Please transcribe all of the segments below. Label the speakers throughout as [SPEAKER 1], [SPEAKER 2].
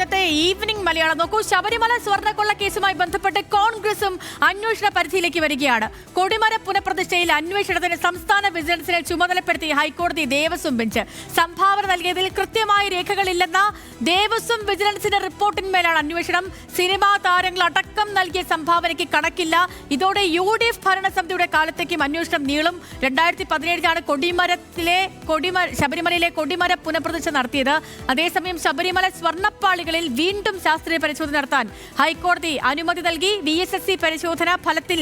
[SPEAKER 1] ഇന്നത്തെ ഈവനിംഗ് മലയാളം നോക്കൂ. ശബരിമല സ്വർണ്ണക്കൊള്ള കേസുമായി ബന്ധപ്പെട്ട് കോൺഗ്രസും അന്വേഷണ പരിധിയിലേക്ക് വരികയാണ്. കൊടിമര പുനഃപ്രതിഷ്ഠയിൽ അന്വേഷണത്തിന് സംസ്ഥാന വിജിലൻസിനെ ചുമതലപ്പെടുത്തി ഹൈക്കോടതി ദേവസ്വം ബെഞ്ച്. സംഭാവന നൽകിയതിൽ കൃത്യമായ രേഖകളില്ലെന്ന ദേവസ്വം വിജിലൻസിന്റെ റിപ്പോർട്ടിന്മേലാണ് അന്വേഷണം. സിനിമാ താരങ്ങൾ അടക്കം നൽകിയ സംഭാവനയ്ക്ക് കണക്കില്ല. ഇതോടെ UDF ഭരണസമിതിയുടെ കാലത്തേക്കും അന്വേഷണം നീളും. 2017 ശബരിമലയിലെ കൊടിമര പുനഃപ്രതിഷ്ഠ നടത്തിയത്. അതേസമയം ശബരിമല സ്വർണ്ണപ്പാളികളിൽ വീണ്ടും ശാസ്ത്രീയ പരിശോധന നടത്താൻ ഹൈക്കോടതി അനുമതി നൽകി. VSSC പരിശോധന ഫലത്തിൽ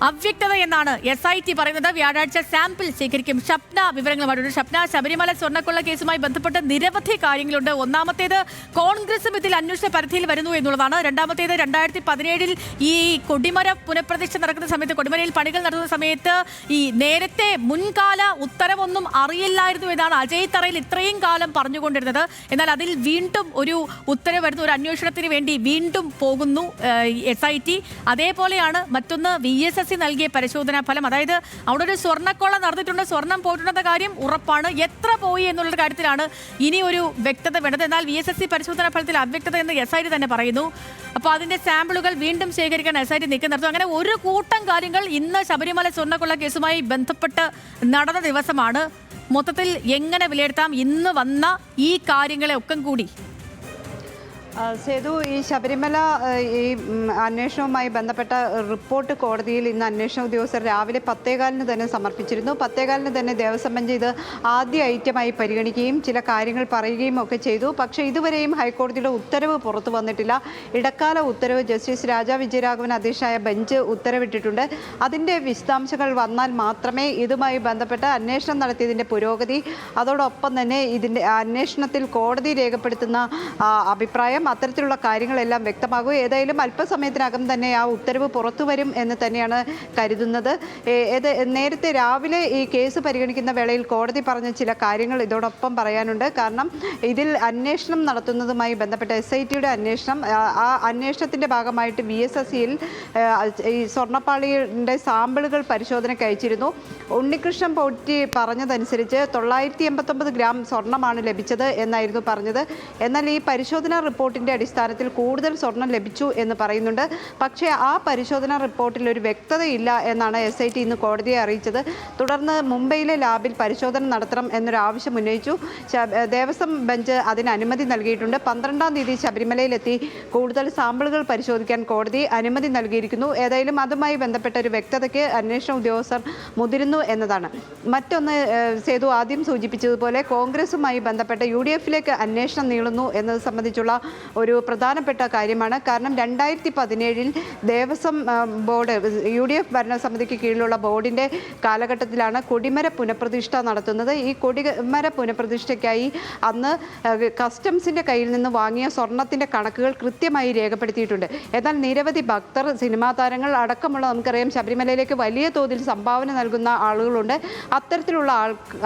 [SPEAKER 1] അവ്യക്തത എന്നാണ് SIT പറയുന്നത്. വ്യാഴാഴ്ച സാമ്പിൾ ശേഖരിക്കും. ഷപ്ന വിവരങ്ങളുമായിട്ടുണ്ട്. ഷപ്ന, ശബരിമല സ്വർണ്ണക്കൊള്ള കേസുമായി ബന്ധപ്പെട്ട് നിരവധി കാര്യങ്ങളുണ്ട്. ഒന്നാമത്തേത് കോൺഗ്രസും ഇതിൽ അന്വേഷണ പരിധിയിൽ വരുന്നു എന്നുള്ളതാണ്. രണ്ടാമത്തേത് 2017 ഈ കൊടിമര പുനഃപ്രതിഷ്ഠ നടക്കുന്ന സമയത്ത്, കൊടിമരയിൽ പണികൾ നടത്തുന്ന സമയത്ത് ഈ നേരത്തെ മുൻകാല ഉത്തരവൊന്നും അറിയില്ലായിരുന്നു എന്നാണ് അജയ് തറയിൽ ഇത്രയും കാലം പറഞ്ഞുകൊണ്ടിരുന്നത്. എന്നാൽ അതിൽ വീണ്ടും ഒരു ഉത്തരവ് വരുന്നു. ഒരു അന്വേഷണത്തിന് വേണ്ടി വീണ്ടും പോകുന്നു SIT. അതേപോലെയാണ് മറ്റൊന്ന് VSSC നൽകിയ പരിശോധനാ ഫലം. അതായത് അവിടെ ഒരു സ്വർണ്ണക്കൊള്ള നടന്നിട്ടുണ്ട്, സ്വർണം പോയിട്ടുണ്ടെന്ന കാര്യം ഉറപ്പാണ്. എത്ര പോയി എന്നുള്ള കാര്യത്തിലാണ് ഇനി ഒരു വ്യക്തത വേണ്ടത്. എന്നാൽ VSSC പരിശോധനാ ഫലത്തിൽ അവ്യക്തത എന്ന് SIT തന്നെ പറയുന്നു. അപ്പോൾ അതിന്റെ സാമ്പിളുകൾ വീണ്ടും ശേഖരിക്കാൻ SIT നീക്കം നടത്തും. അങ്ങനെ ഒരു കൂട്ടം കാര്യങ്ങൾ ഇന്ന് ശബരിമല സ്വർണ്ണക്കൊള്ള കേസുമായി ബന്ധപ്പെട്ട് നടന്ന ദിവസമാണ്. മൊത്തത്തിൽ എങ്ങനെ വിലയിരുത്താം ഇന്ന് വന്ന ഈ കാര്യങ്ങളെ ഒക്കെ കൂടി?
[SPEAKER 2] സേതു, ഈ ശബരിമല ഈ അന്വേഷണവുമായി ബന്ധപ്പെട്ട റിപ്പോർട്ട് കോടതിയിൽ ഇന്ന് അന്വേഷണ ഉദ്യോഗസ്ഥർ രാവിലെ 10:15 തന്നെ സമർപ്പിച്ചിരുന്നു. 10:15 തന്നെ ദേവസ്വം ബെഞ്ച് ഇത് ആദ്യ ഐറ്റമായി പരിഗണിക്കുകയും ചില കാര്യങ്ങൾ പറയുകയും ഒക്കെ ചെയ്തു. പക്ഷേ ഇതുവരെയും ഹൈക്കോടതിയുടെ ഉത്തരവ് പുറത്തു വന്നിട്ടില്ല. ഇടക്കാല ഉത്തരവ് ജസ്റ്റിസ് രാജാ വിജയരാഘവൻ അധ്യക്ഷനായ ബെഞ്ച് ഉത്തരവിട്ടിട്ടുണ്ട്. അതിൻ്റെ വിശദാംശങ്ങൾ വന്നാൽ മാത്രമേ ഇതുമായി ബന്ധപ്പെട്ട അന്വേഷണം നടത്തിയതിൻ്റെ പുരോഗതി, അതോടൊപ്പം തന്നെ ഇതിൻ്റെ അന്വേഷണത്തിൽ കോടതി രേഖപ്പെടുത്തുന്ന അഭിപ്രായം, അത്തരത്തിലുള്ള കാര്യങ്ങളെല്ലാം വ്യക്തമാകും. ഏതായാലും അല്പസമയത്തിനകം തന്നെ ആ ഉത്തരവ് പുറത്തു വരും എന്ന് തന്നെയാണ് കരുതുന്നത്. നേരത്തെ രാവിലെ ഈ കേസ് പരിഗണിക്കുന്ന വേളയിൽ കോടതി പറഞ്ഞ ചില കാര്യങ്ങൾ ഇതോടൊപ്പം പറയാനുണ്ട്. കാരണം ഇതിൽ അന്വേഷണം നടത്തുന്നതുമായി ബന്ധപ്പെട്ട SITയുടെ അന്വേഷണം, ആ അന്വേഷണത്തിൻ്റെ ഭാഗമായിട്ട് VSSCയിൽ ഈ സ്വർണ്ണപ്പാളിയുടെ സാമ്പിളുകൾ പരിശോധനയ്ക്ക് അയച്ചിരുന്നു. ഉണ്ണികൃഷ്ണൻ പോറ്റി പറഞ്ഞതനുസരിച്ച് 989 ഗ്രാം സ്വർണ്ണമാണ് ലഭിച്ചത് എന്നായിരുന്നു പറഞ്ഞത്. എന്നാൽ ഈ പരിശോധനാ റിപ്പോർട്ടിൻ്റെ അടിസ്ഥാനത്തിൽ കൂടുതൽ സ്വർണം ലഭിച്ചു എന്ന് പറയുന്നുണ്ട്. പക്ഷേ ആ പരിശോധനാ റിപ്പോർട്ടിൽ ഒരു വ്യക്തതയില്ല എന്നാണ് SIT ഇന്ന് കോടതിയെ അറിയിച്ചത്. തുടർന്ന് മുംബൈയിലെ ലാബിൽ പരിശോധന നടത്തണം എന്നൊരു ആവശ്യം ഉന്നയിച്ചു. ദേവസ്വം ബെഞ്ച് അതിന് അനുമതി നൽകിയിട്ടുണ്ട്. 12-ാം തീയതി ശബരിമലയിലെത്തി കൂടുതൽ സാമ്പിളുകൾ പരിശോധിക്കാൻ കോടതി അനുമതി നൽകിയിരിക്കുന്നു. ഏതായാലും അതുമായി ബന്ധപ്പെട്ട ഒരു വ്യക്തതയ്ക്ക് അന്വേഷണ ഉദ്യോഗസ്ഥർ മുതിരുന്നു എന്നതാണ്. മറ്റൊന്ന്, സേതു ആദ്യം സൂചിപ്പിച്ചതുപോലെ കോൺഗ്രസുമായി ബന്ധപ്പെട്ട UDFിലേക്ക് അന്വേഷണം നീളുന്നു എന്നത് സംബന്ധിച്ചുള്ള ഒരു പ്രധാനപ്പെട്ട കാര്യമാണ്. കാരണം 2017 ദേവസ്വം ബോർഡ് UDF ഭരണസമിതിക്ക് കീഴിലുള്ള ബോർഡിൻ്റെ കാലഘട്ടത്തിലാണ് കൊടിമര പുനഃപ്രതിഷ്ഠ നടത്തുന്നത്. ഈ കൊടിമര പുനഃപ്രതിഷ്ഠയ്ക്കായി അന്ന് കസ്റ്റംസിൻ്റെ കയ്യിൽ നിന്ന് വാങ്ങിയ സ്വർണത്തിൻ്റെ കണക്കുകൾ കൃത്യമായി രേഖപ്പെടുത്തിയിട്ടുണ്ട്. എന്നാൽ നിരവധി ഭക്തർ, സിനിമാ താരങ്ങൾ അടക്കമുള്ള, നമുക്കറിയാം ശബരിമലയിലേക്ക് വലിയ തോതിൽ സംഭാവന നൽകുന്ന ആളുകളുണ്ട്. അത്തരത്തിലുള്ള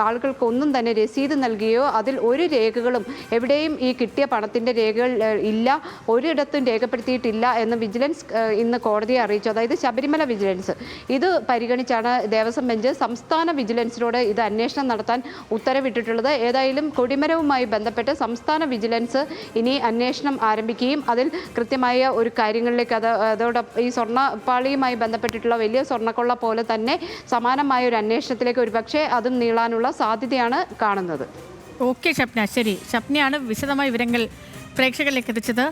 [SPEAKER 2] ആളുകൾക്കൊന്നും തന്നെ രസീത് നൽകുകയോ അതിൽ ഒരു രേഖകളും എവിടെയും ഈ കിട്ടിയ പണത്തിൻ്റെ രേഖകൾ ഇല്ല, ഒരിടത്തും രേഖപ്പെടുത്തിയിട്ടില്ല എന്ന് വിജിലൻസ് ഇന്ന് കോടതിയെ അറിയിച്ചു. അതായത് ശബരിമല വിജിലൻസ് ഇത് പരിഗണിച്ചാണ് ദേവസ്വം ബെഞ്ച് സംസ്ഥാന വിജിലൻസിനോട് ഇത് അന്വേഷണം നടത്താൻ ഉത്തരവിട്ടിട്ടുള്ളത്. ഏതായാലും കൊടിമരവുമായി ബന്ധപ്പെട്ട് സംസ്ഥാന വിജിലൻസ് ഇനി അന്വേഷണം ആരംഭിക്കുകയും അതിൽ കൃത്യമായ ഒരു കാര്യങ്ങളിലേക്ക് അതോടൊപ്പം ഈ സ്വർണ്ണപ്പാളിയുമായി ബന്ധപ്പെട്ടിട്ടുള്ള വലിയ സ്വർണ്ണക്കൊള്ള പോലെ തന്നെ സമാനമായ ഒരു അന്വേഷണത്തിലേക്ക് ഒരുപക്ഷെ അതും നീളാനുള്ള സാധ്യതയാണ് കാണുന്നത്.
[SPEAKER 1] ഓക്കെ ഷപ്ന, ശരി. ഷപ്നയാണ് വിശദമായ വിവരങ്ങൾ പ്രേക്ഷകരിലേക്ക് എത്തിച്ചത്.